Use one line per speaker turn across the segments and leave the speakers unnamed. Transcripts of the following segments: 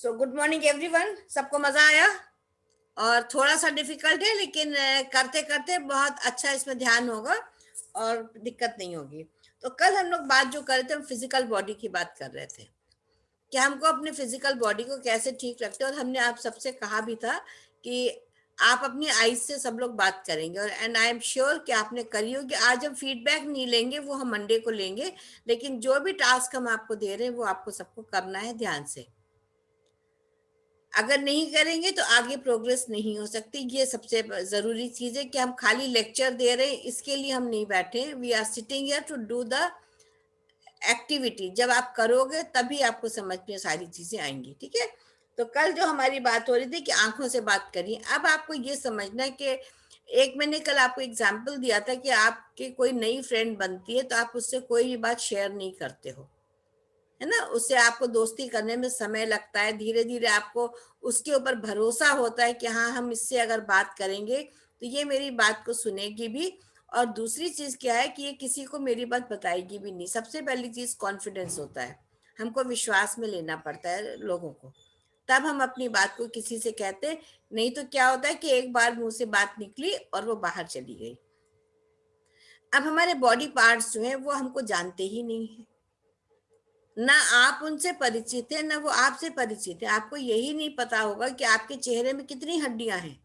So good morning everyone. सबको मजा आया? और थोड़ा सा डिफिकल्ट है, लेकिन करते करते बहुत अच्छा इसमें ध्यान होगा और दिक्कत नहीं होगी। तो कल हम लोग बात जो कर रहे थे, हम फिजिकल बॉडी की बात कर रहे थे कि हमको अपने फिजिकल बॉडी को कैसे ठीक रखते हैं। और हमने आप सबसे कहा भी था कि आप अपनी आईज से सब लोग बात करेंगे, और एंड आई एम श्योर कि आपने करी होगी। आज हम फीडबैक नहीं लेंगे, वो हम मंडे को लेंगे, लेकिन जो भी टास्क हम आपको दे रहे हैं वो आपको सबको करना है ध्यान से। अगर नहीं करेंगे तो आगे प्रोग्रेस नहीं हो सकती। ये सबसे जरूरी चीज है कि हम खाली लेक्चर दे रहे हैं, इसके लिए हम नहीं बैठे। We are sitting here to do the activity. जब आप करोगे तभी आपको समझ में सारी चीजें आएंगी, ठीक है। तो कल जो हमारी बात हो रही थी कि आंखों से बात करिए, अब आपको ये समझना है कि एक मैंने कल आपको एग्जाम्पल दिया था कि आपके कोई नई फ्रेंड बनती है तो आप उससे कोई भी बात शेयर नहीं करते हो, है ना। उससे आपको दोस्ती करने में समय लगता है, धीरे धीरे आपको उसके ऊपर भरोसा होता है कि हाँ, हम इससे अगर बात करेंगे तो ये मेरी बात को सुनेगी भी। और दूसरी चीज क्या है कि ये किसी को मेरी बात बताएगी भी नहीं। सबसे पहली चीज कॉन्फिडेंस होता है, हमको विश्वास में लेना पड़ता है लोगों को, तब हम अपनी बात को किसी से कहते हैं। नहीं तो क्या होता है कि एक बार मुंह से बात निकली और वो बाहर चली गई। अब हमारे बॉडी पार्ट्स जो है वो हमको जानते ही नहीं है, ना आप उनसे परिचित है ना वो आपसे परिचित है। आपको यही नहीं पता होगा कि आपके चेहरे में कितनी हड्डियां हैं।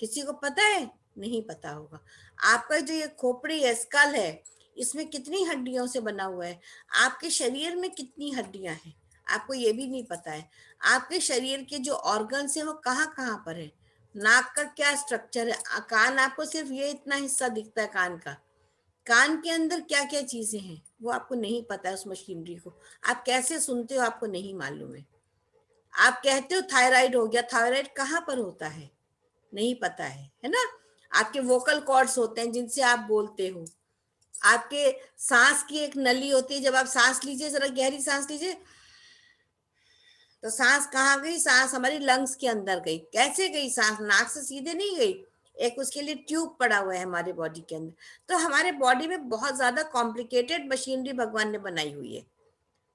किसी को पता है? नहीं पता होगा। आपका जो ये खोपड़ी है, स्कल है, इसमें कितनी हड्डियों से बना हुआ है। आपके शरीर में कितनी हड्डियां हैं, आपको ये भी नहीं पता है। आपके शरीर के जो ऑर्गन्स हैं वो कहाँ कहाँ पर है। नाक का क्या स्ट्रक्चर है, कान, आपको सिर्फ ये इतना हिस्सा दिखता है कान का। कान के अंदर क्या क्या चीजें हैं वो आपको नहीं पता है, उस मशीनरी को। आप कैसे सुनते हो आपको नहीं मालूम है। आप कहते हो थायराइड हो गया, थायराइड कहाँ पर होता है नहीं पता है ना। आपके वोकल कॉर्ड्स होते हैं जिनसे आप बोलते हो। आपके सांस की एक नली होती है, जब आप सांस लीजिए, जरा गहरी सांस लीजिए, तो सांस कहाँ गई? सांस हमारी लंग्स के अंदर गई। कैसे गई? सांस नाक से सीधे नहीं गई, एक उसके लिए ट्यूब पड़ा हुआ है हमारे बॉडी के अंदर। तो हमारे बॉडी में बहुत ज्यादा कॉम्प्लिकेटेड मशीनरी भगवान ने बनाई हुई है,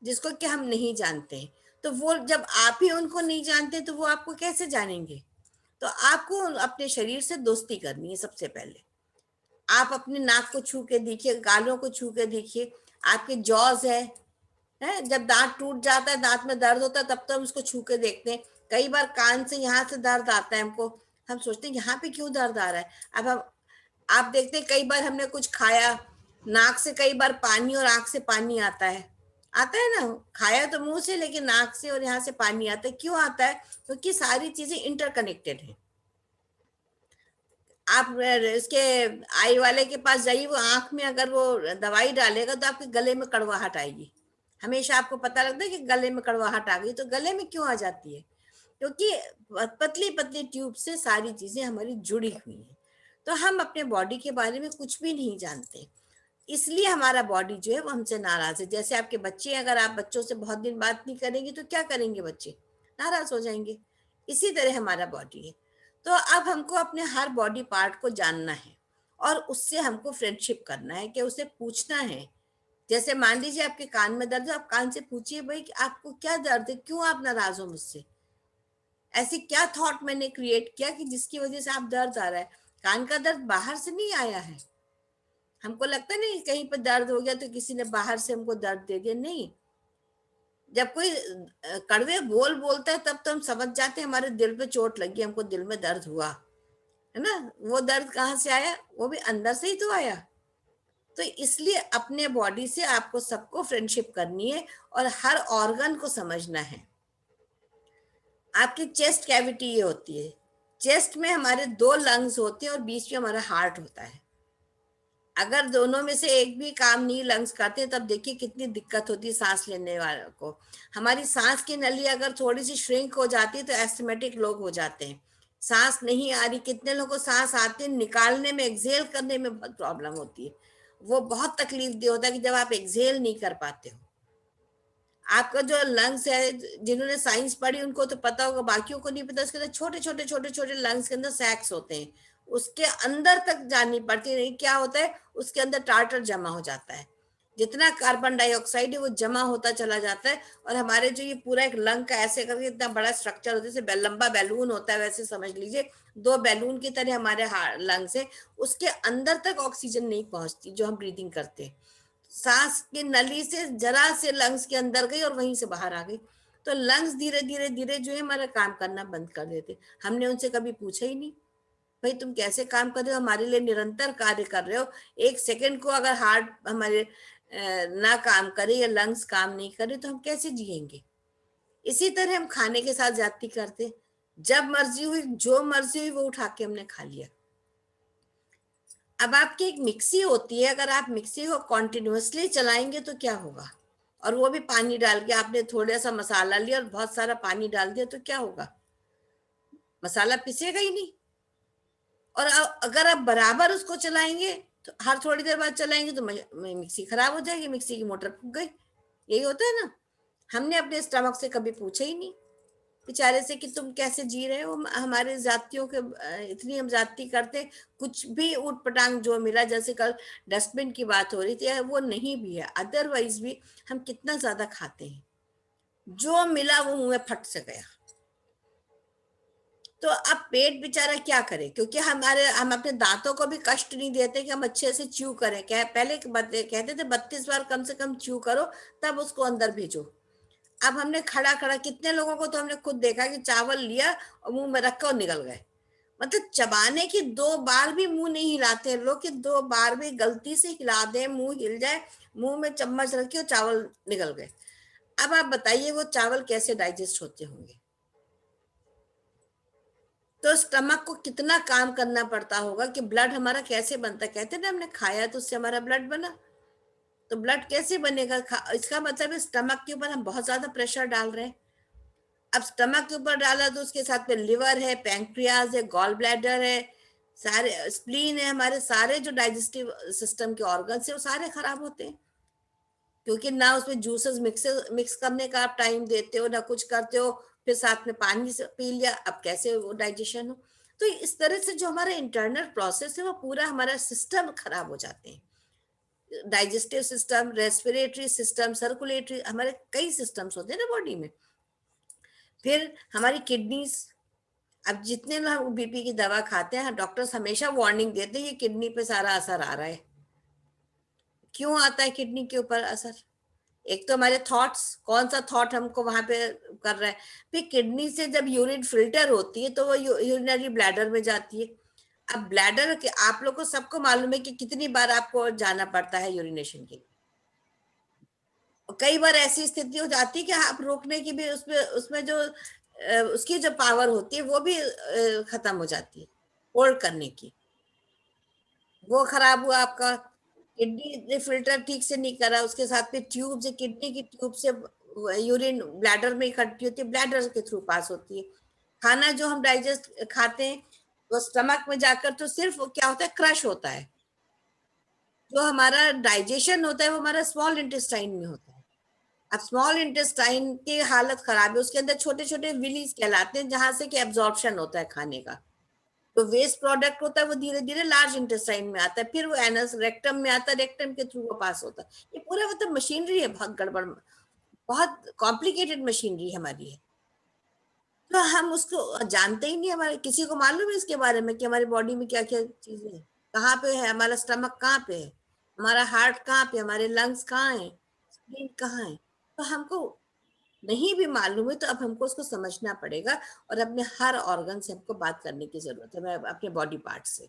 जिसको कि हम नहीं जानते हैं। तो वो जब आप ही उनको नहीं जानते तो वो आपको कैसे जानेंगे। तो आपको अपने शरीर से दोस्ती करनी है। सबसे पहले आप अपने नाक को छू के देखिए, गालों को छू के देखिए। आपके जॉज है, जब दांत टूट जाता है, दांत में दर्द होता है, तब तो हम उसको छू के देखते हैं। कई बार कान से यहाँ से दर्द आता है हमको, हम सोचते हैं यहाँ पे क्यों दर्द आ रहा है। अब हम आप देखते हैं कई बार हमने कुछ खाया, नाक से कई बार पानी और आंख से पानी आता है। आता है ना, खाया तो मुंह से, लेकिन नाक से और यहाँ से पानी आता है। क्यों आता है? क्योंकि सारी चीजें इंटरकनेक्टेड है। आप इसके आई वाले के पास जाइए, वो आंख में अगर वो दवाई डालेगा तो आपके गले में कड़वाहट आएगी। हमेशा आपको पता लगता है कि गले में कड़वाहट आ गई। तो गले में क्यों आ जाती है? क्योंकि पतली पतली ट्यूब से सारी चीजें हमारी जुड़ी हुई हैं। तो हम अपने बॉडी के बारे में कुछ भी नहीं जानते, इसलिए हमारा बॉडी जो है वो हमसे नाराज है। जैसे आपके बच्चे, अगर आप बच्चों से बहुत दिन बात नहीं करेंगे तो क्या करेंगे बच्चे? नाराज हो जाएंगे। इसी तरह हमारा बॉडी है। तो अब हमको अपने हर बॉडी पार्ट को जानना है और उससे हमको फ्रेंडशिप करना है, कि उसे पूछना है। जैसे मान लीजिए आपके कान में दर्द है, आप कान से पूछिए, भाई कि आपको क्या दर्द है, क्यों आप नाराज हो मुझसे। ऐसी क्या थॉट मैंने क्रिएट किया कि जिसकी वजह से आप दर्द आ रहा है। कान का दर्द बाहर से नहीं आया है। हमको लगता नहीं कहीं पर दर्द हो गया तो किसी ने बाहर से हमको दर्द दे दिया, नहीं। जब कोई कड़वे बोल बोलता है तब तो हम समझ जाते हैं हमारे दिल पे चोट लगी, हमको दिल में दर्द हुआ, है ना। वो दर्द कहाँ से आया? वो भी अंदर से ही तो आया। तो इसलिए अपने बॉडी से आपको सबको फ्रेंडशिप करनी है और हर ऑर्गन को समझना है। आपकी चेस्ट कैविटी ये होती है, चेस्ट में हमारे 2 लंग्स होते हैं और बीच में हमारा हार्ट होता है। अगर दोनों में से एक भी काम नहीं लंग्स करते तब देखिए कितनी दिक्कत होती है सांस लेने वालों को। हमारी सांस की नली अगर थोड़ी सी श्रिंक हो जाती है तो एस्थमेटिक लोग हो जाते हैं। सांस नहीं आ रही, कितने लोगों को सांस आती है, निकालने में, एक्सहेल करने में बहुत प्रॉब्लम होती है। वो बहुत तकलीफ दे होता है कि जब आप एक्सहेल नहीं कर पाते हो। आपका जो लंग्स है, जिन्होंने साइंस पढ़ी उनको तो पता होगा, बाकियों को नहीं पता। उसके अंदर छोटे छोटे छोटे छोटे लंग्स के अंदर सैक्स होते हैं, उसके अंदर तक जानी पड़ती है। क्या होता है? उसके अंदर टार्टर जमा हो जाता है। जितना कार्बन डाइऑक्साइड है वो जमा होता चला जाता है, और हमारे जो ये पूरा एक लंग का ऐसे करके इतना बड़ा स्ट्रक्चर होता है, जैसे लंबा बैलून होता है वैसे समझ लीजिए, दो बैलून की तरह हमारे लंग्स है, उसके अंदर तक ऑक्सीजन नहीं पहुंचती जो हम ब्रीदिंग करते हैं। सांस की नली से जरा से लंग्स के अंदर गई और वहीं से बाहर आ गई, तो लंग्स धीरे धीरे धीरे जो है हमारा काम करना बंद कर देते। हमने उनसे कभी पूछा ही नहीं, भाई तुम कैसे काम कर रहे हो, हमारे लिए निरंतर कार्य कर रहे हो, एक सेकंड को अगर हार्ट हमारे ना काम करे या लंग्स काम नहीं करे तो हम कैसे जिएंगे। इसी तरह हम खाने के साथ जाती करते, जब मर्जी हुई जो मर्जी हुई वो उठा के हमने खा लिया। अब आपकी एक मिक्सी होती है, अगर आप मिक्सी को कॉन्टिन्यूअसली चलाएंगे तो क्या होगा, और वो भी पानी डाल के, आपने थोड़ा सा मसाला लिया और बहुत सारा पानी डाल दिया तो क्या होगा, मसाला पिसेगा ही नहीं। और अगर आप बराबर उसको चलाएंगे तो हर थोड़ी देर बाद चलाएंगे तो मिक्सी खराब हो जाएगी, मिक्सी की मोटर फूक गई। यही होता है ना। हमने अपने स्टमक से कभी पूछा ही नहीं बेचारे से कि तुम कैसे जी रहे हो। हमारे जातियों के इतनी हम जाति करते, कुछ भी ऊट पटांग जो मिला, जैसे कल डस्टबिन की बात हो रही थी, वो नहीं भी है, अदरवाइज भी हम कितना ज्यादा खाते हैं, जो मिला वो मुंह में फट से गया। तो अब पेट बेचारा क्या करे, क्योंकि हम अपने दांतों को भी कष्ट नहीं देते कि हम अच्छे से च्यू करें। क्या पहले कहते थे 32 बार कम से कम च्यू करो तब उसको अंदर भेजो। अब हमने खड़ा खड़ा कितने लोगों को तो हमने खुद देखा कि चावल लिया और मुंह में रखा और निकल गए। मतलब चबाने की 2 बार भी मुंह नहीं हिलाते लोग, कि 2 बार भी गलती से हिला दे, मुंह हिल जाए, मुंह में चम्मच रखी और चावल निकल गए। अब आप बताइए वो चावल कैसे डाइजेस्ट होते होंगे। तो स्टमक को कितना काम करना पड़ता होगा कि ब्लड हमारा कैसे बनता है। कहते ना हमने खाया तो उससे हमारा ब्लड बना, तो ब्लड कैसे बनेगा। इसका मतलब है स्टमक के ऊपर हम बहुत ज्यादा प्रेशर डाल रहे हैं। अब स्टमक के ऊपर डाला तो उसके साथ में लिवर है, पैंक्रियाज है, गॉल ब्लैडर है, सारे स्प्लीन है, हमारे सारे जो डाइजेस्टिव सिस्टम के ऑर्गन्स है वो सारे खराब होते हैं, क्योंकि ना उसमें जूसेस मिक्स करने का आप टाइम देते हो, ना कुछ करते हो। फिर साथ में पानी से पी लिया, अब कैसे वो डाइजेशन हो। तो इस तरह से जो हमारा इंटरनल प्रोसेस है वो पूरा हमारा सिस्टम खराब हो जाते हैं। Digestive system, respiratory system, circulatory, हमारे कई सिस्टम्स होते हैं ना बॉडी में। फिर हमारी किडनीज, अब जितने लोग बीपी की दवा खाते हैं डॉक्टर्स हमेशा वार्निंग देते हैं ये किडनी पे सारा असर आ रहा है। क्यों आता है किडनी के ऊपर असर? एक तो हमारे थॉट्स, कौन सा थॉट हमको वहां पे कर रहा है। फिर किडनी से जब यूरिन फिल्टर होती है तो वो यूरिनरी ब्लैडर में जाती है। अब ब्लैडर के आप लोग को सबको मालूम है कि कितनी बार आपको जाना पड़ता है यूरिनेशन के लिए। और कई बार ऐसी स्थिति हो जाती है कि आप रोकने की भी उसमें उसमें जो उसकी जो पावर होती है वो भी खत्म हो जाती है होल्ड करने की। वो खराब हुआ आपका। किडनी ने फिल्टर ठीक से नहीं करा, उसके साथ में ट्यूब से, किडनी की ट्यूब से यूरिन ब्लैडर में इकट्ठी होती है, ब्लैडर के थ्रू पास होती है। खाना जो हम डाइजेस्ट खाते हैं वो स्टमक में जाकर तो सिर्फ क्या होता है, क्रश होता है। जो हमारा डाइजेशन होता है वो हमारा स्मॉल इंटेस्टाइन में होता है। अब स्मॉल इंटेस्टाइन की हालत खराब है, उसके अंदर छोटे छोटे विलीज कहलाते हैं जहां से कि एब्जॉर्प्शन होता है खाने का। तो वेस्ट प्रोडक्ट होता है वो धीरे धीरे लार्ज इंटेस्टाइन में आता है, फिर वो एनस रेक्टम में आता है, रेक्टम के थ्रू वो पास होता है। ये पूरा मतलब मशीनरी है, बहुत गड़बड़, बहुत कॉम्प्लिकेटेड मशीनरी हमारी है। तो हम उसको जानते ही नहीं, हमारे किसी को मालूम है इसके बारे में कि हमारी बॉडी में क्या क्या चीजें हैं, कहाँ पे है हमारा स्टमक, कहाँ पे है हमारा हार्ट, कहाँ पे हमारे लंग्स, कहाँ है स्प्लीन, कहाँ है। तो हमको नहीं भी मालूम है तो अब हमको उसको समझना पड़ेगा, और अपने हर ऑर्गन से हमको बात करने की जरूरत है, मैं अपने बॉडी पार्ट से।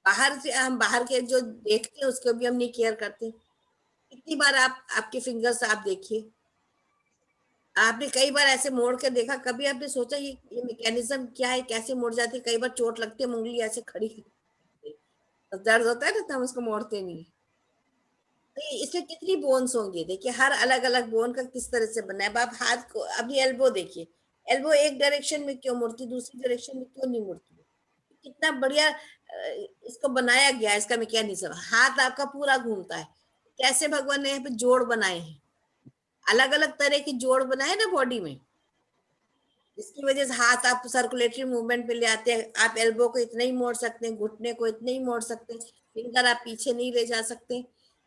बाहर से हम बाहर के जो देखते हैं उसको भी हम नहीं केयर करते। कितनी बार आप आपके फिंगर्स आप देखिए, आपने कई बार ऐसे मोड़ के देखा, कभी आपने सोचा ये मैकेनिज्म क्या है, कैसे मुड़ जाती है। कई बार चोट लगती है, उंगली ऐसे खड़ी तो दर्द होता है ना, तो हम उसको मोड़ते नहीं। तो इसमें कितनी बोन्स होंगी, देखिए हर अलग अलग बोन का किस तरह से बना है। अब आप हाथ को, अभी एल्बो देखिए, एल्बो एक डायरेक्शन में क्यों मुड़ती, दूसरी डायरेक्शन में क्यों नहीं मुड़ती। कितना बढ़िया इसको बनाया गया है, इसका मैकेनिज्म। हाथ आपका पूरा घूमता है, कैसे भगवान ने यहाँ पे जोड़ बनाए हैं, अलग अलग तरह की जोड़ बनाए ना बॉडी में, जिसकी वजह से हाथ आप सर्कुलेटरी मूवमेंट पे ले आते हैं। आप एल्बो को इतना ही मोड़ सकते हैं, घुटने को इतना ही मोड़ सकते हैं, फिंगर आप पीछे नहीं ले जा सकते।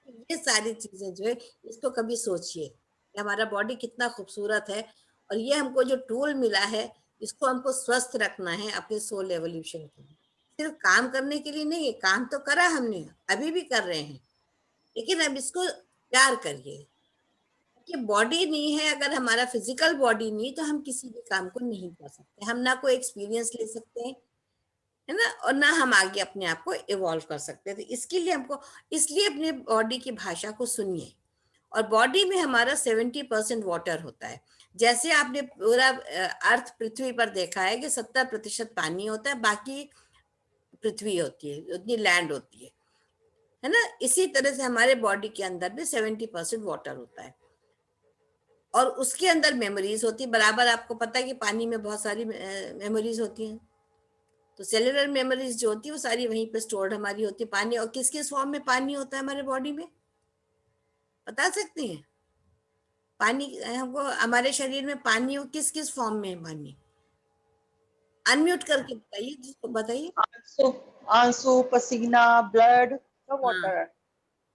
ये सारी चीजें जो है, इसको कभी सोचिए कि हमारा बॉडी कितना खूबसूरत है, और ये हमको जो टूल मिला है, इसको हमको स्वस्थ रखना है अपने सोल एवोल्यूशन के लिए। सिर्फ काम करने के लिए नहीं है, काम तो करा हमने, अभी भी कर रहे हैं, लेकिन अब इसको प्यार करिए कि बॉडी नहीं है, अगर हमारा फिजिकल बॉडी नहीं, तो हम किसी भी काम को नहीं कर सकते, हम ना कोई एक्सपीरियंस ले सकते हैं, है ना, और ना हम आगे अपने आप को इवॉल्व कर सकते थे। इसके लिए हमको, इसलिए अपने बॉडी की भाषा को सुनिए। और बॉडी में हमारा 70% वाटर होता है। जैसे आपने पूरा अर्थ पृथ्वी पर देखा है कि 70% पानी होता है, बाकी पृथ्वी होती है, उतनी लैंड होती है ना। इसी तरह से हमारे बॉडी के अंदर भी 70% वाटर होता है, और उसके अंदर मेमोरीज होती है बराबर। आपको पता है कि पानी में बहुत सारी मेमोरीज होती हैं, तो सेलुलर मेमोरीज जो होती है वो सारी वहीं पे स्टोर्ड हमारी होती है। पानी, और किस किस फॉर्म में पानी होता है हमारे बॉडी में, बता सकती हैं? पानी हमको, हमारे शरीर में पानी हो किस किस फॉर्म में है पानी? अनम्यूट करके बताइए, जिसको बताइए।
आंसू, आंसू, पसीना, ब्लड, सब
हाँ,
वाटर है।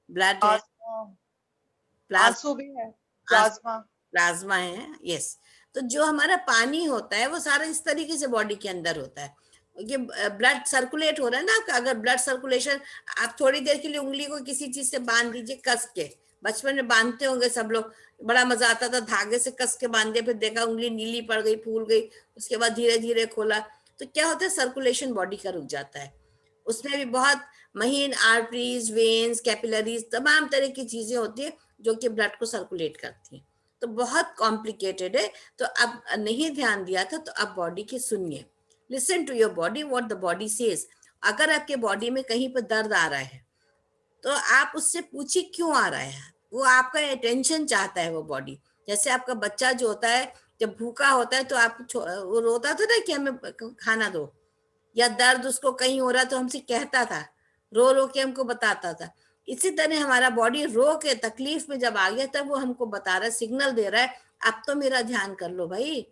ब्लड है,
प्लाज्मा, आंसू
प्लाज्मा,
भी है, प्लाज्मा।
प्लाज्मा है, यस। तो जो हमारा पानी होता है वो सारा इस तरीके से बॉडी के अंदर होता है। ये ब्लड सर्कुलेट हो रहा है ना आपका, अगर ब्लड सर्कुलेशन, आप थोड़ी देर के लिए उंगली को किसी चीज से बांध दीजिए कस के, बचपन में बांधते होंगे सब लोग, बड़ा मजा आता था, धागे से कस के बांध दिया, फिर देखा उंगली नीली पड़ गई, फूल गई, उसके बाद धीरे धीरे खोला, तो क्या होता है, सर्कुलेशन बॉडी का रुक जाता है। उसमें भी बहुत महीन आर्टरीज, वेन्स, कैपिलरीज, तमाम तरह की चीजें होती है जो कि ब्लड को सर्कुलेट करती हैं। तो बहुत कॉम्प्लिकेटेड है। तो अब नहीं ध्यान दिया था, तो अब बॉडी की सुनिए, listen to your body, what the body says. अगर आपके बॉडी में कहीं पर दर्द आ रहा है, तो आप उससे पूछिए क्यों आ रहा है, वो आपका अटेंशन चाहता है वो बॉडी। जैसे आपका बच्चा जो होता है, जब भूखा होता है तो आप वो रोता था ना कि हमें खाना दो, या दर्द उसको कहीं हो रहा तो हमसे कहता था, रो रो के हमको बताता था। इसी तरह हमारा बॉडी रो के तकलीफ में जब आ गया, तब वो हमको बता रहा है, सिग्नल दे रहा है, अब तो मेरा ध्यान कर लो भाई,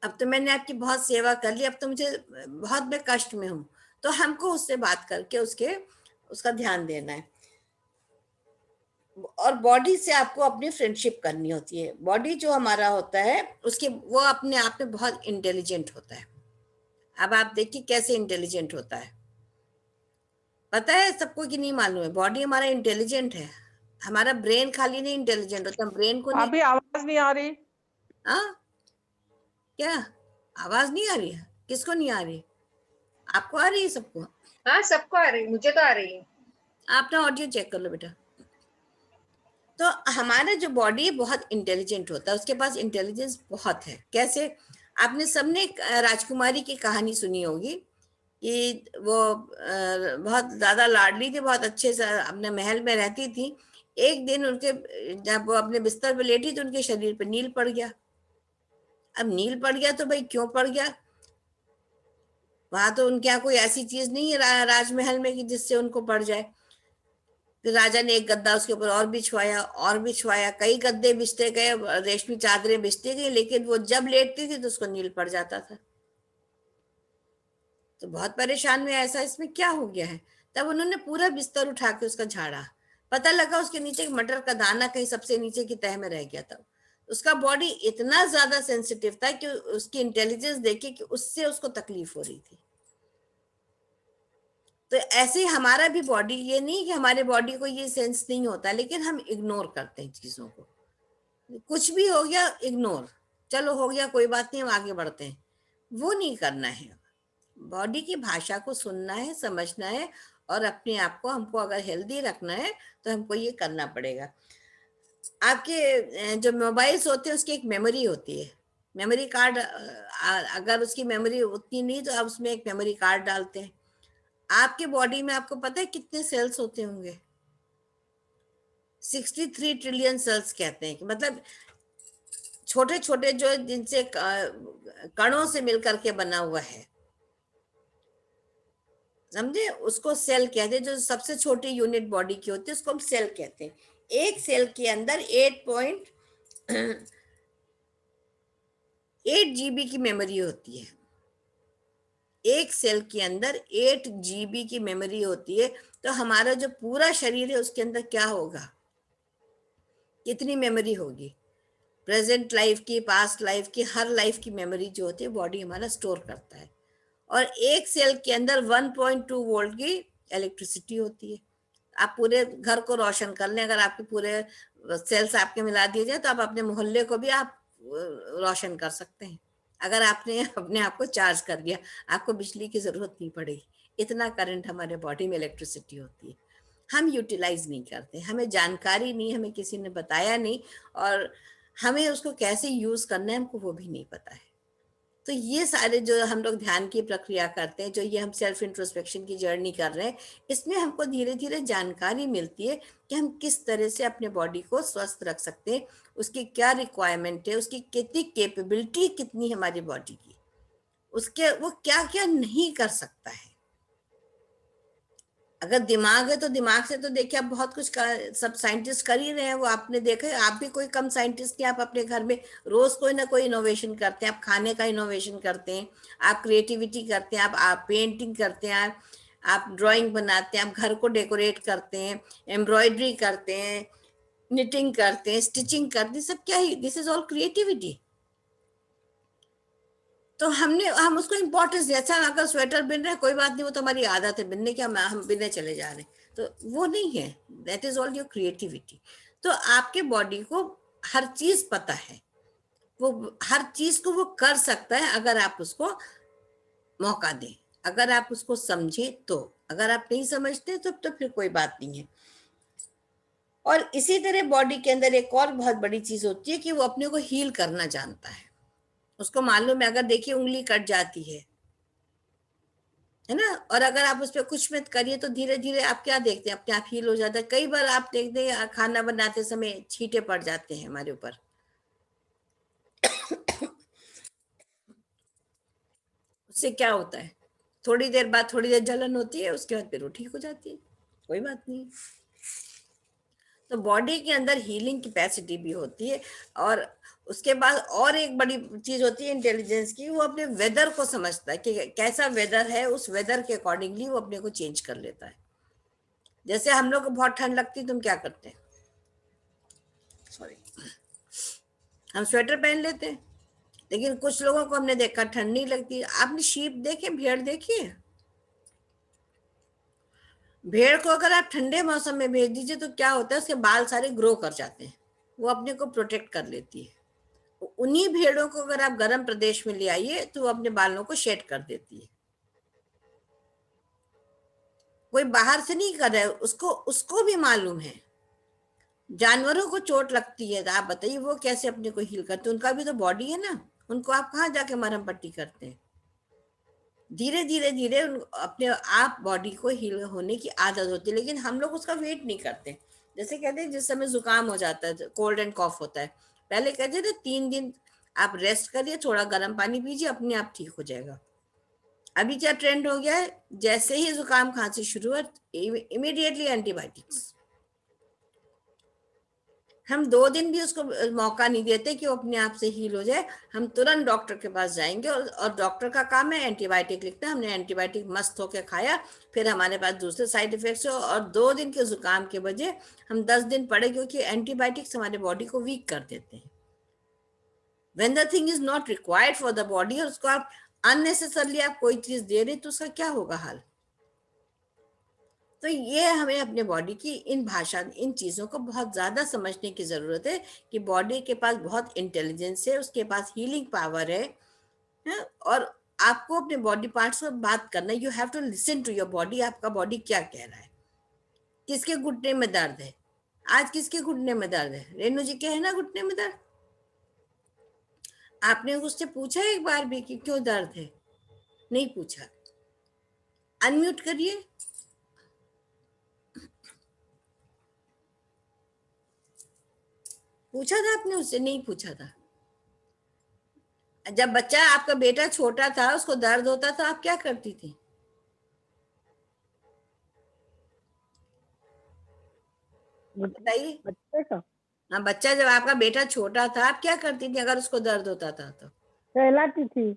अब तो मैंने आपकी बहुत सेवा कर ली, अब तो मुझे बहुत, मैं कष्ट में हूँ। तो हमको उससे बात करके उसका ध्यान देना है। और बॉडी से आपको अपनी फ्रेंडशिप करनी होती है। बॉडी जो हमारा होता है, उसके, वो अपने आप में बहुत इंटेलिजेंट होता है। अब आप देखिए कैसे इंटेलिजेंट होता है, पता है सबको कि नहीं मालूम है? बॉडी हमारा इंटेलिजेंट है, हमारा ब्रेन खाली नहीं इंटेलिजेंट होता, हम ब्रेन को नहीं।
अभी आवाज नहीं आ रही?
हाँ, क्या आवाज नहीं आ रही है? किसको नहीं आ रही? आपको आ रही है सबको?
हाँ, सबको आ रही, मुझे तो आ रही है।
आप अपना ऑडियो चेक कर लो बेटा। तो हमारा जो बॉडी है बहुत इंटेलिजेंट होता है, उसके पास इंटेलिजेंस बहुत है। कैसे? आपने सबने राजकुमारी की कहानी सुनी होगी कि वो बहुत ज्यादा लाडली थी, बहुत अच्छे से अपने महल में रहती थी। एक दिन उनके, जब वो अपने बिस्तर पे लेटी तो उनके शरीर पे नील पड़ गया। अब नील पड़ गया तो भाई क्यों पड़ गया? वहां तो उनके यहाँ कोई ऐसी चीज नहीं है राजमहल में कि जिससे उनको पड़ जाए। फिर राजा ने एक गद्दा उसके ऊपर और बिछवाया, और बिछवाया, कई गद्दे बिछते गए, रेशमी चादरें बिछती गई, लेकिन वो जब लेटती थी तो उसको नील पड़ जाता था। तो बहुत परेशान हुए, ऐसा इसमें क्या हो गया है? तब उन्होंने पूरा बिस्तर उठा के उसका झाड़ा, पता लगा उसके नीचे एक मटर का दाना कहीं सबसे नीचे की तह में रह गया था। उसका बॉडी इतना ज्यादा सेंसिटिव था कि उसकी इंटेलिजेंस देखी कि उससे उसको तकलीफ हो रही थी। तो ऐसे ही हमारा भी बॉडी, ये नहीं कि हमारे बॉडी को ये सेंस नहीं होता, लेकिन हम इग्नोर करते हैं चीजों को। कुछ भी हो गया इग्नोर, चलो हो गया कोई बात नहीं, हम आगे बढ़ते हैं, वो नहीं करना है। बॉडी की भाषा को सुनना है, समझना है, और अपने आप को, हमको अगर हेल्दी रखना है तो हमको ये करना पड़ेगा। आपके जो मोबाइल्स होते हैं उसकी एक मेमोरी होती है, मेमोरी कार्ड। अगर उसकी मेमोरी उतनी नहीं तो आप उसमें एक मेमोरी कार्ड डालते हैं। आपके बॉडी में आपको पता है कितने सेल्स होते होंगे? 63 ट्रिलियन सेल्स कहते हैं, कि मतलब छोटे छोटे जो, जिनसे कणों से मिलकर के बना हुआ है, समझे? उसको सेल कहते हैं। जो सबसे छोटी यूनिट बॉडी की होती है उसको हम सेल कहते हैं। एक सेल के अंदर 8.8 GB की मेमोरी होती है। एक सेल के अंदर 8 GB की मेमोरी होती है। तो हमारा जो पूरा शरीर है उसके अंदर क्या होगा, कितनी मेमोरी होगी? प्रेजेंट लाइफ की, पास्ट लाइफ की, हर लाइफ की मेमोरी जो होती है बॉडी हमारा स्टोर करता है। और एक सेल के अंदर 1.2 वोल्ट की इलेक्ट्रिसिटी होती है। आप पूरे घर को रोशन कर लें, अगर आपके पूरे सेल्स आपके मिला दिए जाए तो आप अपने मोहल्ले को भी आप रोशन कर सकते हैं। अगर आपने अपने आप को चार्ज कर लिया, आपको बिजली की जरूरत नहीं पड़ेगी। इतना करंट हमारे बॉडी में इलेक्ट्रिसिटी होती है, हम यूटिलाइज नहीं करते, हमें जानकारी नहीं, हमें किसी ने बताया नहीं, और हमें उसको कैसे यूज करना है हमको वो भी नहीं पता है। तो ये सारे जो हम लोग ध्यान की प्रक्रिया करते हैं, जो ये हम सेल्फ इंट्रोस्पेक्शन की जर्नी कर रहे हैं, इसमें हमको धीरे धीरे जानकारी मिलती है कि हम किस तरह से अपने बॉडी को स्वस्थ रख सकते हैं, उसकी क्या रिक्वायरमेंट है, उसकी कितनी कैपेबिलिटी कितनी हमारी बॉडी की, उसके वो क्या क्या नहीं कर सकता है। अगर दिमाग है तो दिमाग से तो देखिए आप बहुत कुछ सब साइंटिस्ट कर ही रहे हैं, वो आपने देखा है, आप भी कोई कम साइंटिस्ट नहीं, आप अपने घर में रोज कोई ना कोई इनोवेशन करते हैं, आप खाने का इनोवेशन करते हैं, आप क्रिएटिविटी करते हैं, आप पेंटिंग करते हैं, आप ड्राइंग बनाते हैं, आप घर को डेकोरेट करते हैं, एम्ब्रॉयडरी करते हैं, निटिंग करते हैं, स्टिचिंग करते हैं, सब क्या ही, दिस इज ऑल क्रिएटिविटी। तो हम उसको इम्पोर्टेंस दिया। अच्छा, अगर स्वेटर बिन रहे कोई बात नहीं, वो तो हमारी आदत है बिनने की, हम बिनने चले जा रहे हैं, तो वो नहीं है, that is all your creativity. तो आपके बॉडी को हर चीज पता है, वो हर चीज को वो कर सकता है अगर आप उसको मौका दें, अगर आप उसको समझे तो। अगर आप नहीं समझते तो फिर कोई बात नहीं है। और इसी तरह बॉडी के अंदर एक और बहुत बड़ी चीज होती है कि वो अपने को हील करना जानता है। उसको मालूम है, अगर देखिए उंगली कट जाती है ना, और अगर आप उस पर कुछ मत करिए तो धीरे धीरे आप क्या देखते हैं, अपने आप हील हो जाता है। कई बार आप देखते हैं खाना बनाते समय छींटे पड़ जाते हैं हमारे ऊपर, उससे क्या होता है, थोड़ी देर बाद थोड़ी देर जलन होती है, उसके बाद फिर वो ठीक हो जाती है, कोई बात नहीं। तो बॉडी के अंदर हीलिंग कैपेसिटी भी होती है। और उसके बाद और एक बड़ी चीज होती है इंटेलिजेंस की, वो अपने वेदर को समझता है कि कैसा वेदर है, उस वेदर के अकॉर्डिंगली वो अपने को चेंज कर लेता है। जैसे हम लोग को बहुत ठंड लगती है, तुम क्या करते हैं, सॉरी, हम स्वेटर पहन लेते हैं। लेकिन कुछ लोगों को हमने देखा ठंड नहीं लगती। आपने शीप देखे, भेड़ देखी है? भेड़ को अगर आप ठंडे मौसम में भेज दीजिए तो क्या होता है, उसके बाल सारे ग्रो कर जाते हैं, वो अपने को प्रोटेक्ट कर लेती है। उन्हीं भेड़ों को अगर आप गर्म प्रदेश में ले आइए तो वो अपने बालों को शेड कर देती है। कोई बाहर से नहीं कर रहा है, उसको उसको भी मालूम है। जानवरों को चोट लगती है तो आप बताइए वो कैसे अपने को हील करते हैं, उनका भी तो बॉडी है ना, उनको आप कहाँ जाके मरहम पट्टी करते हैं। धीरे धीरे धीरे अपने आप बॉडी को हील होने की आदत होती है, लेकिन हम लोग उसका वेट नहीं करते। जैसे कहते हैं जिस समय जुकाम हो जाता है, कोल्ड एंड कॉफ होता है, पहले कहते थे 3 दिन आप रेस्ट करिए, थोड़ा गर्म पानी पीजिए, अपने आप ठीक हो जाएगा। अभी क्या ट्रेंड हो गया है, जैसे ही जुकाम खांसी शुरू है इमीडिएटली एंटीबायोटिक्स। हम 2 दिन भी उसको मौका नहीं देते कि वो अपने आप से हील हो जाए, हम तुरंत डॉक्टर के पास जाएंगे, और डॉक्टर का काम है एंटीबायोटिक लिखना। हमने एंटीबायोटिक मस्त होकर खाया, फिर हमारे पास दूसरे साइड इफेक्ट्स हो, और 2 दिन के जुकाम के वजह हम 10 दिन पड़े, क्योंकि एंटीबायोटिक्स हमारे बॉडी को वीक कर देते हैं। When the thing is not required for the body, और उसको आप अननेसेसरली आप कोई चीज दे रहे तो उसका क्या होगा हाल। तो ये हमें अपने बॉडी की इन भाषा, इन चीजों को बहुत ज्यादा समझने की जरूरत है कि बॉडी के पास बहुत इंटेलिजेंस है, उसके पास हीलिंग पावर है। और आपको अपने बॉडी पार्ट्स से बात करना, you have to listen to your body, आपका बॉडी क्या कह रहा है। किसके घुटने में दर्द है, आज किसके घुटने में दर्द है, रेणु जी के है ना घुटने में दर्द, आपने उससे पूछा एक बार भी कि क्यों दर्द है? नहीं पूछा। अनम्यूट करिए। पूछा था आपने उससे? नहीं पूछा था। जब बच्चा आपका बेटा छोटा था, उसको दर्द होता था, आप क्या करती थी? बताइए।
बच्चे का
हाँ, बच्चा जब आपका बेटा छोटा था आप क्या करती थी अगर उसको दर्द होता था तो?
सहलाती थी।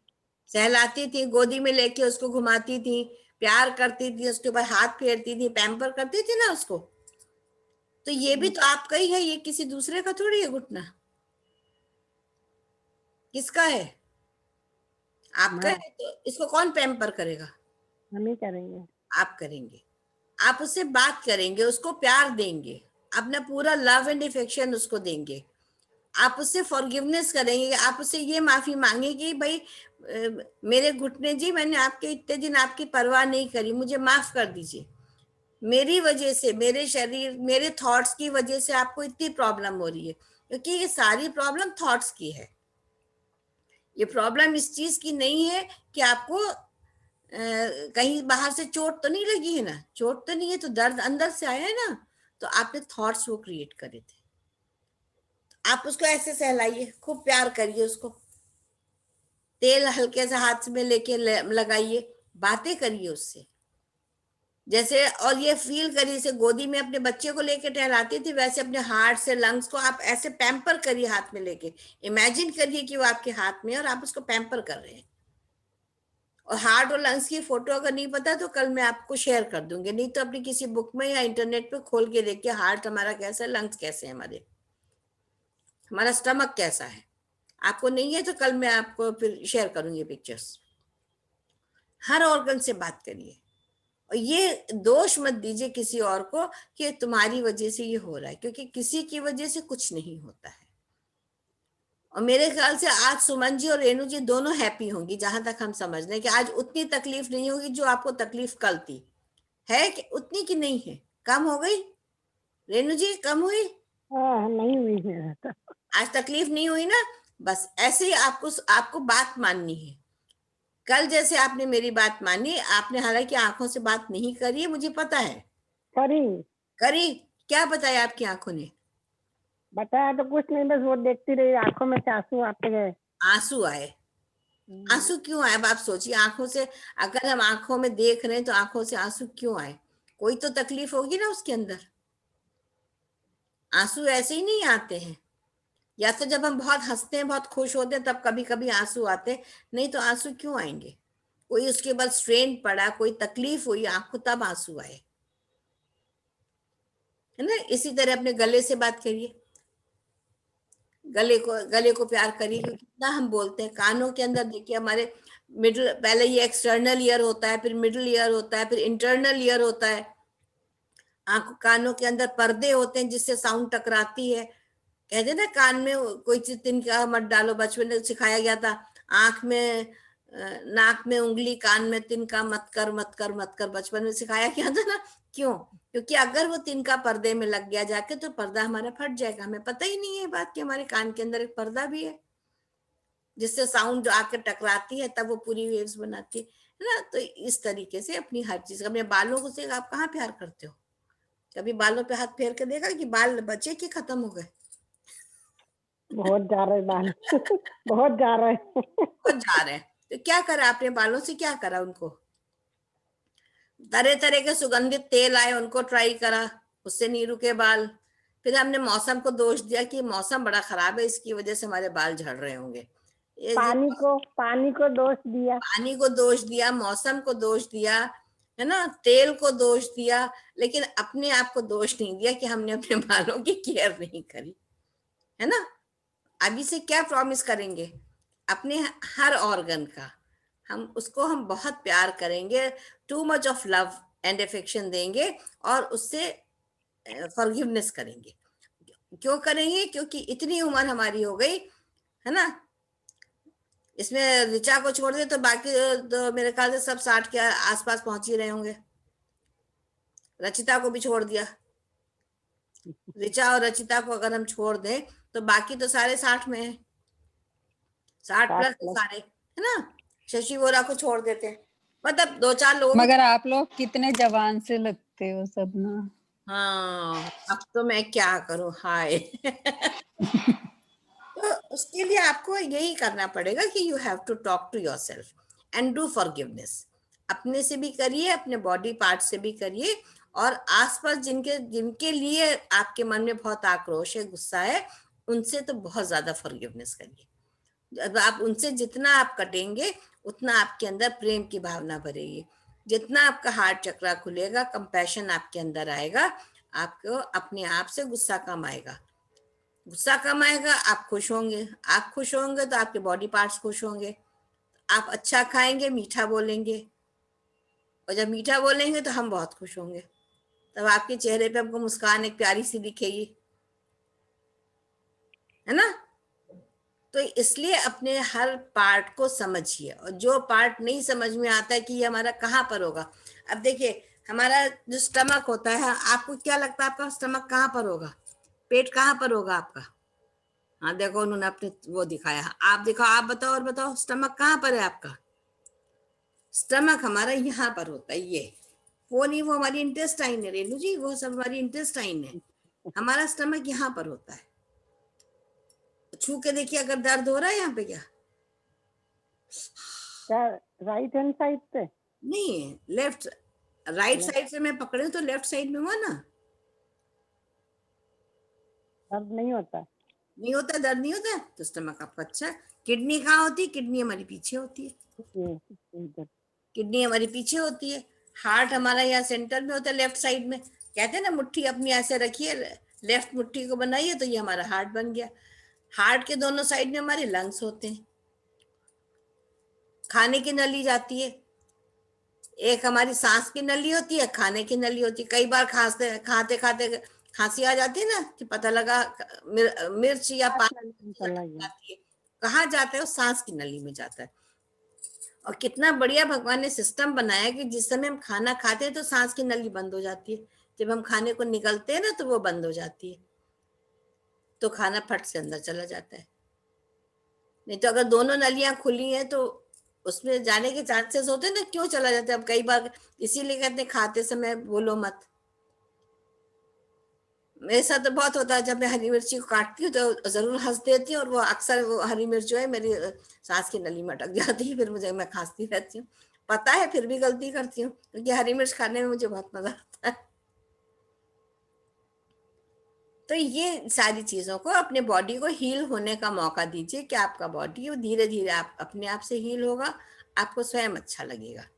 सहलाती थी, गोदी में लेके उसको घुमाती थी, प्यार करती थी, उसके ऊपर हाथ फेरती थी, पैम्पर करती थी ना उसको। तो ये भी तो आपका ही है, ये किसी दूसरे का थोड़ी है घुटना। किसका है? आपका
मैं
है। तो इसको कौन पैम्पर करेगा?
हम ही करेंगे।
आप करेंगे। आप उससे बात करेंगे, उसको प्यार देंगे, अपना पूरा लव एंड अफेक्शन उसको देंगे। आप उससे फॉरगिवनेस करेंगे, आप उससे ये माफी मांगेंगे कि भाई मेरे घुटने जी, मैंने आपके इतने दिन आपकी परवाह नहीं करी, मुझे माफ कर दीजिए। मेरी वजह से, मेरे शरीर, मेरे थॉट्स की वजह से आपको इतनी प्रॉब्लम हो रही है, क्योंकि ये सारी प्रॉब्लम थॉट्स की है। ये प्रॉब्लम इस चीज की नहीं है कि आपको कहीं बाहर से चोट तो नहीं लगी है ना, चोट तो नहीं है, तो दर्द अंदर से आया है ना। तो आपने थॉट्स वो क्रिएट करे थे। आप उसको ऐसे सहलाइए, खूब प्यार करिए उसको, तेल हल्के से हाथ में लेके लगाइए, बातें करिए उससे। जैसे, और ये फील करिए, जैसे गोदी में अपने बच्चे को लेके टहलाती थी, वैसे अपने हार्ट से लंग्स को आप ऐसे पैम्पर करिए हाथ में लेके। इमेजिन करिए कि वो आपके हाथ में है और आप उसको पैम्पर कर रहे हैं। और हार्ट और लंग्स की फोटो अगर नहीं पता तो कल मैं आपको शेयर कर दूंगी, नहीं तो अपनी किसी बुक में या इंटरनेट पे खोल के देखिए, हार्ट हमारा कैसा है, लंग्स कैसे हैं हमारे, हमारा स्टमक कैसा है। आपको नहीं है तो कल मैं आपको फिर शेयर करूंगी पिक्चर्स। हर ऑर्गन से बात करिए, और ये दोष मत दीजिए किसी और को कि तुम्हारी वजह से ये हो रहा है, क्योंकि किसी की वजह से कुछ नहीं होता है। और मेरे ख्याल से आज सुमन जी और रेणु जी दोनों हैप्पी होंगी, जहां तक हम समझ रहे हैं कि आज उतनी तकलीफ नहीं होगी जो आपको तकलीफ कल थी। है कि उतनी की नहीं है, कम हो गई? रेणु जी कम हुई?
हाँ, नहीं हुई है तो।
आज तकलीफ नहीं हुई ना? बस ऐसे ही आपको आपको बात माननी है। कल जैसे आपने मेरी बात मानी, आपने हालांकि आंखों से बात नहीं करी है, मुझे पता है।
सॉरी।
करी? क्या बताया आपकी आंखों ने?
बताया तो कुछ नहीं, बस वो देखती रही, आंखों में से आंसू आते गए।
आंसू आए? आंसू क्यों आए? अब आप सोचिए, आंखों से, अगर हम आंखों में देख रहे हैं तो आंखों से आंसू क्यों आए? कोई तो तकलीफ होगी ना उसके अंदर। आंसू ऐसे ही नहीं आते हैं। या तो जब हम बहुत हंसते हैं, बहुत खुश होते हैं, तब कभी कभी आंसू आते हैं, नहीं तो आंसू क्यों आएंगे? कोई उसके बाद स्ट्रेन पड़ा, कोई तकलीफ हुई आंखों, तब आंसू आए, है ना। इसी तरह अपने गले से बात करिए, गले को प्यार करिए, क्योंकि कितना हम बोलते हैं। कानों के अंदर देखिए, हमारे मिडिल, पहले ये एक्सटर्नल ईयर होता है, फिर मिडिल ईयर होता है, फिर इंटरनल ईयर होता है। आंखों, कानों के अंदर पर्दे होते हैं जिससे साउंड टकराती है। कहते हैं ना, कान में कोई चीज तिनका मत डालो, बचपन में सिखाया गया था। आंख में नाक में उंगली, कान में तिनका मत कर, मत कर, मत कर, बचपन में सिखाया गया था ना। क्यों? क्योंकि अगर वो तिनका पर्दे में लग गया जाके तो पर्दा हमारा फट जाएगा। हमें पता ही नहीं है बात कि हमारे कान के अंदर एक पर्दा भी है, जिससे साउंड जो आके टकराती है तब वो पूरी वेव्स बनाती है ना। तो इस तरीके से अपनी हर चीज, अपने बालों को से आप कहाँ प्यार करते हो? कभी बालों पे हाथ फेर के देखा कि बाल बचे कि खत्म हो गए?
बहुत जा रहे बाल बहुत जा रहे
बहुत जा रहे हैं। तो क्या करा आपने बालों से? क्या करा उनको? तरह तरह के सुगंधित तेल आए, उनको ट्राई करा, उससे नहीं रुके बाल। फिर हमने मौसम को दोष दिया कि मौसम बड़ा खराब है, इसकी वजह से हमारे बाल झड़ रहे होंगे।
पानी को दोष दिया।
पानी को दोष दिया, मौसम को दोष दिया, है ना, तेल को दोष दिया, लेकिन अपने आप को दोष नहीं दिया कि हमने अपने बालों की केयर नहीं करी, है ना। अभी से क्या प्रॉमिस करेंगे अपने हर ऑर्गन का? हम उसको, हम बहुत प्यार करेंगे, too much of love and affection देंगे, और उससे फॉरगिवनेस करेंगे। क्यों करेंगे? क्योंकि इतनी उम्र हमारी हो गई, है ना। इसमें ऋचा को छोड़ दे तो बाकी तो मेरे ख्याल से सब 60 के आसपास पहुंच ही रहे होंगे। रचिता को भी छोड़ दिया, ऋचा और रचिता को अगर हम छोड़ दें तो बाकी तो सारे 60 में है, 60+ सारे, है ना। शशि वोरा को छोड़ देते हैं, मतलब 2-4 लोगों को।
मगर आप लोग कितने जवान से लगते हो सब ना।
हाँ, अब तो मैं क्या करूं, हाय। तो उसके लिए आपको यही करना पड़ेगा कि you have to talk to yourself and do forgiveness. अपने से भी करिए, अपने बॉडी पार्ट से भी करिए, और आसपास जिनके जिनके लिए आपके मन में बहुत आक्रोश है, गुस्सा है, उनसे तो बहुत ज्यादा फॉरगिवनेस करिए। जब आप उनसे जितना आप कटेंगे उतना आपके अंदर प्रेम की भावना भरेगी, जितना आपका हार्ट चक्रा खुलेगा, कंपैशन आपके अंदर आएगा, आपको अपने आप से गुस्सा कम आएगा। गुस्सा कम आएगा, आप खुश होंगे, आप खुश होंगे तो आपके बॉडी पार्ट्स खुश होंगे। आप अच्छा खाएंगे, मीठा बोलेंगे, और जब मीठा बोलेंगे तो हम बहुत खुश होंगे, तब आपके चेहरे पे हमको मुस्कान एक प्यारी सी दिखेगी, है ना। तो इसलिए अपने हर पार्ट को समझिए, और जो पार्ट नहीं समझ में आता है कि ये हमारा कहाँ पर होगा। अब देखिए, हमारा जो स्टमक होता है, आपको क्या लगता है आपका स्टमक कहाँ पर होगा, पेट कहाँ पर होगा आपका? हाँ देखो, उन्होंने अपने वो दिखाया, आप दिखाओ, आप बताओ, और बताओ स्टमक कहाँ पर है आपका? स्टमक हमारा यहाँ पर होता है, ये वो नहीं, वो हमारी इंटेस्टाइन है रेणु जी, वो सब हमारी इंटेस्टाइन है। हमारा स्टमक यहाँ पर होता है। छू के देखिए अगर दर्द हो रहा है यहाँ पे क्या?
क्या राइट हैंड साइड पे?
नहीं है, लेफ्ट, राइट साइड से मैं पकड़े तो लेफ्ट साइड में हुआ ना।
दर्द नहीं होता?
नहीं होता, दर्द नहीं होता, तो स्टमक आपका अच्छा है। किडनी कहाँ होती है? किडनी हमारी पीछे होती है,
ये इधर।
किडनी हमारी पीछे होती है। हार्ट हमारा यहाँ सेंटर में होता है, लेफ्ट साइड में। कहते हैं ना, मुट्ठी अपनी ऐसे रखिए, लेफ्ट मुट्ठी को बनाइए तो ये हमारा हार्ट बन गया। हार्ट के दोनों साइड में हमारे लंग्स होते हैं। खाने की नली जाती है, एक हमारी सांस की नली होती है, खाने की नली होती है। कई बार खाते खाते खाते खांसी आ जाती है ना, कि पता लगा मिर्च या पानी
चला गया।
जाती है, कहाँ जाता है? वो सांस की नली में जाता है। और कितना बढ़िया भगवान ने सिस्टम बनाया कि जिस समय हम खाना खाते हैं तो सांस की नली बंद हो जाती है, जब हम खाने को निकलते हैं ना तो वो बंद हो जाती है, तो खाना फट से अंदर चला जाता है। नहीं तो अगर दोनों नलियां खुली हैं तो उसमें जाने के चांसेस होते हैं ना, क्यों चला जाता है? अब कई बार इसीलिए कहते हैं खाते समय बोलो मत। मेरे साथ तो बहुत होता है, जब मैं हरी मिर्ची को काटती हूँ तो जरूर हंस देती हूँ, और वो अक्सर वो हरी मिर्च जो है मेरी सांस की नली में अटक जाती है, फिर मैं खांसती रहती हूँ। पता है फिर भी गलती करती हूँ, क्योंकि हरी मिर्च खाने में मुझे बहुत मजा आता है। तो ये सारी चीजों को, अपने बॉडी को हील होने का मौका दीजिए, कि आपका बॉडी धीरे धीरे आप अपने आप से हील होगा, आपको स्वयं अच्छा लगेगा।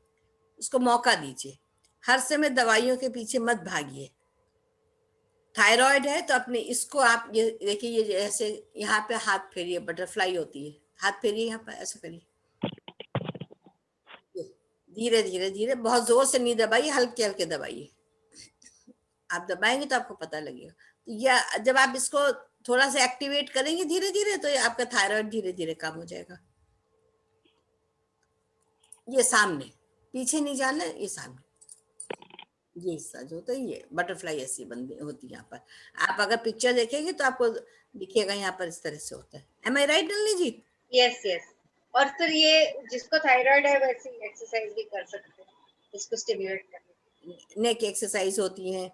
उसको मौका दीजिए, हर समय दवाइयों के पीछे मत भागिए। थायराइड है तो अपने इसको आप ये देखिए, ये जैसे यहाँ पे हाथ फेरिए, बटरफ्लाई होती है, हाथ फेरिए, यहाँ पर ऐसा करिए, धीरे धीरे धीरे, बहुत जोर से नहीं दबाइए, हल्के हल्के दबाइए। आप दबाएंगे तो आपको पता लगेगा। या जब आप इसको थोड़ा सा एक्टिवेट करेंगे धीरे धीरे, तो आपका थायराइड धीरे धीरे कम हो जाएगा। ये सामने, पीछे नहीं जाना, ये सामने, ये हिस्सा जो होता है, ये बटरफ्लाई ऐसी बंदी होती है यहाँ पर। आप अगर पिक्चर देखेंगे तो आपको दिखेगा यहाँ पर इस तरह से होता है। Am I right Nalini ji?
Yes yes. और फिर ये जिसको थायराइड है वैसी एक्सरसाइज भी कर सकते हैं इसको स्टिमुलेट करने।
नेक एक्सरसाइज होती है,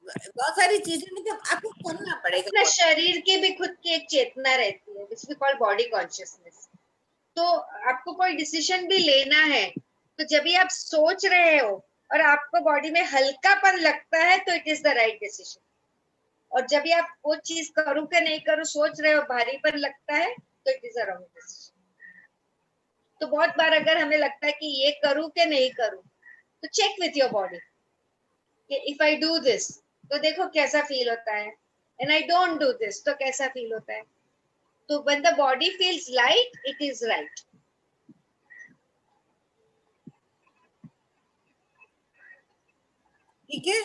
बहुत सारी चीजें, मतलब आपको करना पड़ेगा।
अपना शरीर की भी खुद की एक चेतना रहती है, which we call body consciousness. तो आपको कोई डिसीजन भी लेना है, तो जब भी आप सोच रहे हो और आपको बॉडी में हल्कापन लगता है, तो it is the right decision. और जब भी आप वो चीज करूं कि नहीं करूं सोच रहे हो, भारीपन लगता है, तो it is a wrong decision. तो बहुत बार अगर हमें लगता है कि ये करूं कि नहीं करूं, तो चेक विथ योर बॉडी कि इफ आई डू दिस तो देखो कैसा फील होता है, and I don't do this तो कैसा फील होता है। तो when the body feels light, it is right.
ठीक है,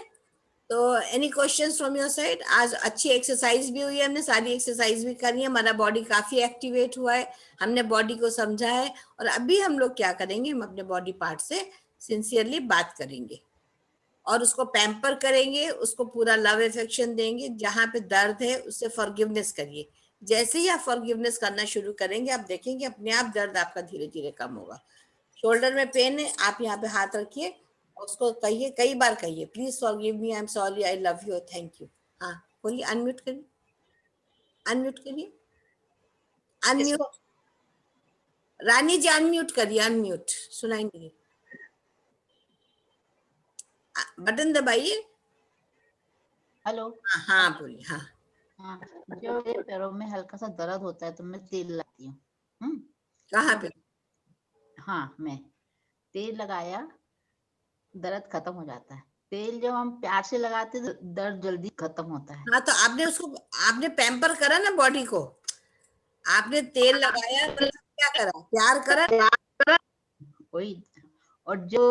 तो any questions from your side? आज अच्छी एक्सरसाइज भी हुई है, हमने सारी एक्सरसाइज भी करी है, हमारा बॉडी काफी एक्टिवेट हुआ है, हमने बॉडी को समझा है। और अभी हम लोग क्या करेंगे, हम अपने बॉडी पार्ट से सिंसियरली बात करेंगे, और उसको पैम्पर करेंगे, उसको पूरा लव अफेक्शन देंगे। जहां पे दर्द है उससे फॉरगिवनेस करिए। जैसे ही आप फॉरगिवनेस करना शुरू करेंगे, आप देखेंगे अपने आप दर्द आपका धीरे धीरे कम होगा। शोल्डर में पेन है, आप यहाँ पे हाथ रखिए, उसको कहिए, कई बार कहिए, please forgive me, I am sorry, I love you, thank you. हाँ बोलिए, अनम्यूट करिए, अनम्यूट करिए,
इसको
अनम्यूट। रानी जी अनम्यूट करिए, अनम्यूट, सुनाई नहीं, बटन दबाइए।
हेलो।
हाँ हाँ बोलिए, हाँ।
हाँ, जब मेरे पैरों में हल्का सा दर्द होता है तो मैं तेल लगाती हूँ।
कहाँ पे?
हाँ, मैं तेल लगाया, दर्द खत्म हो जाता है। तेल जब हम प्यार से लगाते हैं तो दर्द जल्दी खत्म होता है।
हाँ, तो आपने पैम्पर करा ना बॉडी को, आपने तेल लगाया, मतलब क्या करा, प्यार करा।
वही, और जो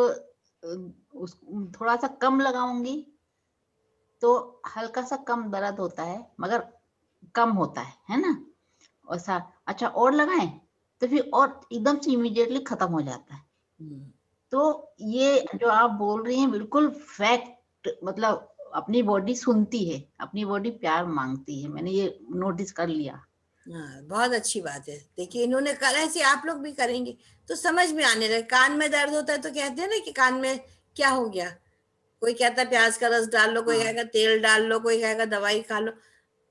उस थोड़ा सा कम लगाऊंगी तो हल्का सा कम दर्द होता है, मगर कम होता है ना। और अच्छा और लगाएं तो फिर और एकदम से इमीडिएटली खत्म हो जाता है। तो ये जो आप बोल रही हैं बिल्कुल फैक्ट, मतलब अपनी बॉडी सुनती है, अपनी बॉडी प्यार मांगती है, मैंने ये नोटिस कर लिया।
हाँ, बहुत अच्छी बात है। देखिए इन्होंने करा, ऐसे आप लोग भी करेंगे तो समझ में आने लगे। कान में दर्द होता है तो कहते हैं ना कि कान में क्या हो गया, कोई कहता है प्याज का रस डाल लो, कोई
हाँ।
कहेगा तेल डाल लो, कोई कहेगा दवाई खा लो।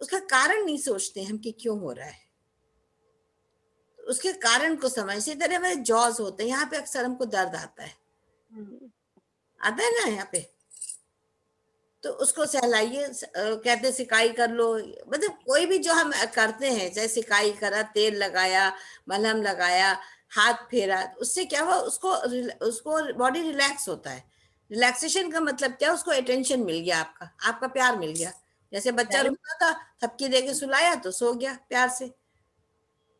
उसका कारण नहीं सोचते हम कि क्यों हो रहा है, उसके कारण को समझ। इसी तरह हमारे जॉज होते हैं, यहाँ पे अक्सर हमको दर्द आता है, आता है ना यहाँ पे, तो उसको सहलाइए। कहते हैं सिकाई कर लो, मतलब कोई भी जो हम करते हैं, चाहे सिकाई करा, तेल लगाया, मलहम लगाया, हाथ फेरा, उससे क्या हुआ, उसको उसको बॉडी रिलैक्स होता है। रिलैक्सेशन का मतलब क्या, उसको अटेंशन मिल गया, आपका प्यार मिल गया। जैसे बच्चा रोता था, थपकी दे के सुलाया तो सो गया प्यार से,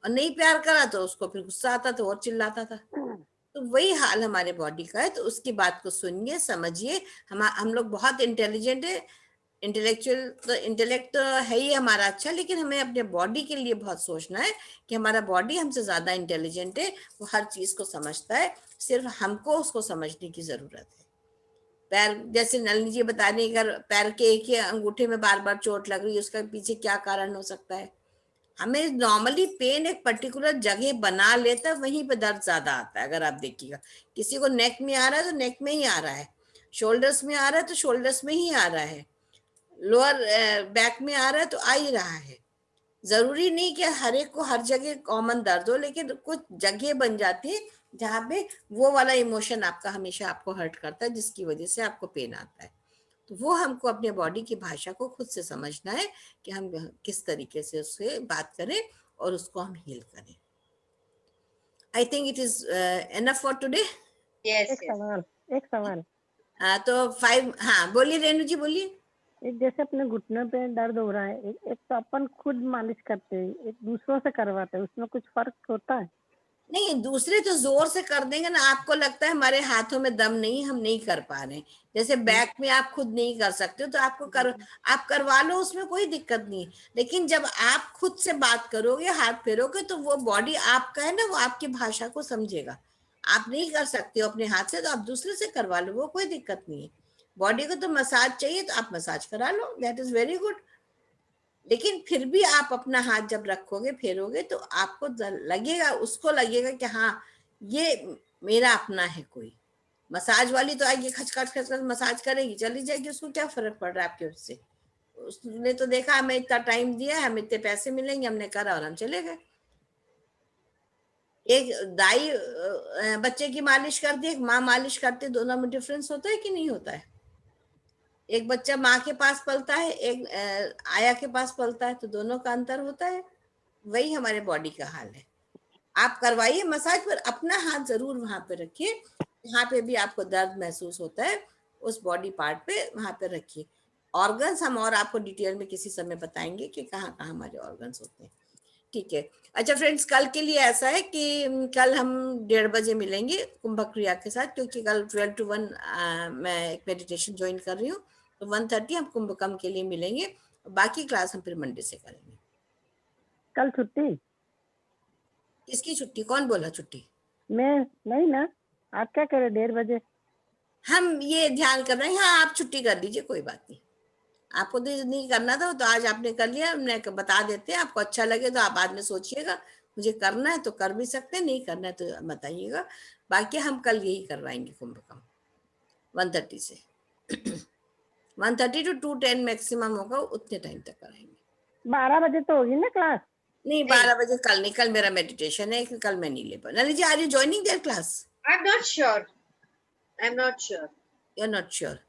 और नहीं प्यार करा तो उसको फिर गुस्सा आता तो और चिल्लाता था। तो वही हाल हमारे बॉडी का है। तो उसकी बात को सुनिए, समझिए। हम लोग बहुत इंटेलिजेंट है, इंटेलेक्चुअल, तो इंटेलेक्ट तो है ही हमारा अच्छा, लेकिन हमें अपने बॉडी के लिए बहुत सोचना है कि हमारा बॉडी हमसे ज्यादा इंटेलिजेंट है, वो हर चीज को समझता है, सिर्फ हमको उसको समझने की जरूरत है। पैर, जैसे नलिनी जी बता रही, अगर पैर के एक ही अंगूठे में बार बार चोट लग रही है, उसका पीछे क्या कारण हो सकता है। हमें नॉर्मली पेन एक पर्टिकुलर जगह बना लेता है, वहीं पे दर्द ज्यादा आता है। अगर आप देखिएगा, किसी को नेक में आ रहा है तो नेक में ही आ रहा है, शोल्डर्स में आ रहा है तो शोल्डर्स में ही आ रहा है, लोअर बैक में आ रहा है तो आ ही रहा है। जरूरी नहीं कि हर एक को हर जगह कॉमन दर्द हो, लेकिन कुछ जगह बन जाती है जहाँ पे वो वाला इमोशन आपका हमेशा आपको हर्ट करता है, जिसकी वजह से आपको पेन आता है। तो वो हमको अपने बॉडी की भाषा को खुद से समझना है कि हम किस तरीके से उससे बात करें और उसको हम हील करें। I think it is enough for today.
Yes
एक सवाल
तो 5, हाँ बोलिए रेणु जी, बोलिए।
एक जैसे अपने घुटने पे दर्द हो रहा है, एक तो अपन खुद मालिश करते हैं, एक दूसरों से करवाते हैं, उसमें कुछ फर्क होता है?
नहीं, दूसरे तो जोर से कर देंगे ना, आपको लगता है हमारे हाथों में दम नहीं, हम नहीं कर पा रहे। जैसे बैक में आप खुद नहीं कर सकते हो तो आप करवा लो, उसमें कोई दिक्कत नहीं। लेकिन जब आप खुद से बात करोगे, हाथ फेरोगे, तो वो बॉडी आपका है ना, वो आपकी भाषा को समझेगा। आप नहीं कर सकते हो अपने हाथ से, तो आप दूसरे से करवा लो, वो कोई दिक्कत नहीं है। बॉडी को तो मसाज चाहिए तो आप मसाज करा लो, दैट इज वेरी गुड। लेकिन फिर भी आप अपना हाथ जब रखोगे, फेरोगे, तो आपको लगेगा, उसको लगेगा कि हाँ ये मेरा अपना है कोई। मसाज वाली तो आएगी, खचखच खचखच मसाज करेगी, चली जाएगी, उसको क्या फर्क पड़ रहा है आपके उससे। उसने तो देखा हमें इतना टाइम दिया है, हमें इतने पैसे मिलेंगे, हमने करा और हम चले गए। एक दाई बच्चे की मालिश करती है, एक माँ मालिश करती है, दोनों में डिफरेंस होता है कि नहीं होता है। एक बच्चा माँ के पास पलता है, एक आया के पास पलता है, तो दोनों का अंतर होता है। वही हमारे बॉडी का हाल है। आप करवाइए मसाज, पर अपना हाथ जरूर वहां पे रखिए, जहाँ पे भी आपको दर्द महसूस होता है उस बॉडी पार्ट पे वहां पे रखिए। ऑर्गन्स हम और आपको डिटेल में किसी समय बताएंगे कि कहाँ कहाँ हमारे ऑर्गन्स होते हैं। ठीक है। अच्छा फ्रेंड्स, कल के लिए ऐसा है कि कल हम 1:30 बजे मिलेंगे कुंभक क्रिया के साथ, क्योंकि कल 12 to 1 मैं एक मेडिटेशन ज्वाइन कर रही हूँ, तो 1:30 हम कुंभकम के लिए मिलेंगे। बाकी क्लास हम फिर मंडे से करेंगे।
कल छुट्टी?
किसकी छुट्टी, कौन बोला छुट्टी?
मैं नहीं ना, आप क्या करें 1:30 बजे?
हम ये ध्यान कर रहे हैं, हाँ आप छुट्टी कर लीजिए, कोई बात नहीं। आपको तो नहीं करना था तो आज आपने कर लिया, हमने बता देते हैं। आपको अच्छा लगे तो आप बाद में सोचिएगा, मुझे करना है तो कर भी सकते हैं, नहीं करना है तो बताइएगा। बाकी हम कल यही करवाएंगे कुंभकम 1:30 से 1:30 to 2:10 मैक्सिमम होगा, उतने टाइम तक कराएंगे।
12 बजे तो होगी ना क्लास?
नहीं 12 बजे कल नहीं, कल मेरा मेडिटेशन है, कल मैं नहीं ले पा। Nalini ji, are you joining their class?
I am not sure, I am not sure.
You are not sure?